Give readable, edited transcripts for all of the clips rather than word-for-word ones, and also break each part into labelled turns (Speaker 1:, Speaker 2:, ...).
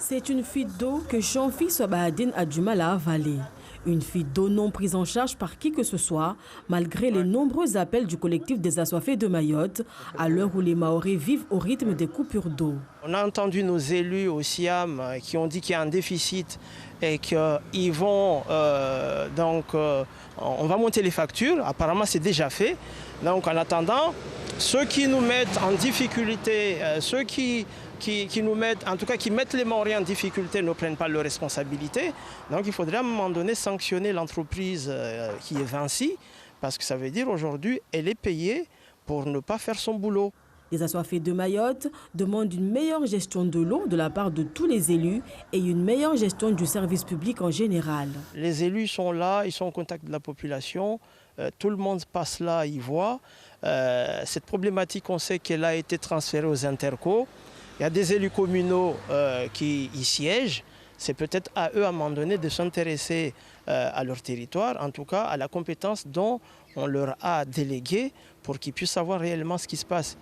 Speaker 1: C'est une fuite d'eau que Jean-Phil Swabahadine a du mal à avaler. Une fuite d'eau non prise en charge par qui que ce soit, malgré les nombreux appels du collectif des assoiffés de Mayotte, à l'heure où les Mahorais vivent au rythme des coupures d'eau.
Speaker 2: On a entendu nos élus au SIAM qui ont dit qu'il y a un déficit et qu'ils vont on va monter les factures. Apparemment, c'est déjà fait. Donc, en attendant, ceux qui nous mettent en difficulté, ceux qui nous mettent, en tout cas qui mettent les Mahorais en difficulté, ne prennent pas leurs responsabilités. Donc il faudrait à un moment donné sanctionner l'entreprise qui est Vinci, parce que ça veut dire aujourd'hui elle est payée pour ne pas faire son boulot.
Speaker 1: Les assoiffés de Mayotte demandent une meilleure gestion de l'eau de la part de tous les élus et une meilleure gestion du service public en général.
Speaker 2: Les élus sont là, ils sont en contact de la population, tout le monde passe là, ils voient. Cette problématique, on sait qu'elle a été transférée aux intercos. Il y a des élus communaux qui y siègent. C'est peut-être à eux, à un moment donné, de s'intéresser à leur territoire, en tout cas à la compétence dont on leur a délégué pour qu'ils puissent savoir réellement ce qui se passe.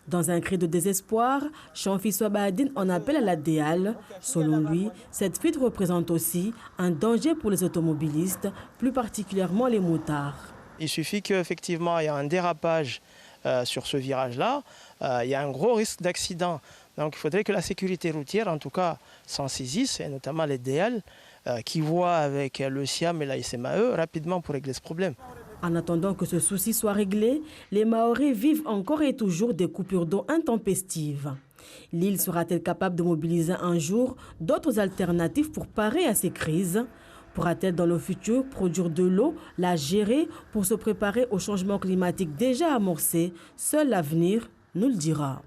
Speaker 1: Dans un cri de désespoir, Jean-Phil Swabahadine en appelle à la DEAL. Selon lui, cette fuite représente aussi un danger pour les automobilistes, plus particulièrement les motards.
Speaker 2: Il suffit qu'effectivement il y a un dérapage sur ce virage-là, il y a un gros risque d'accident. Donc il faudrait que la sécurité routière, en tout cas, s'en saisisse, et notamment les DL, qui voient avec le SIAM et la SMAE rapidement pour régler ce problème.
Speaker 1: En attendant que ce souci soit réglé, les Mahorais vivent encore et toujours des coupures d'eau intempestives. L'île sera-t-elle capable de mobiliser un jour d'autres alternatives pour parer à ces crises? Pourra-t-elle dans le futur produire de l'eau, la gérer pour se préparer au changement climatique déjà amorcé? Seul l'avenir nous le dira.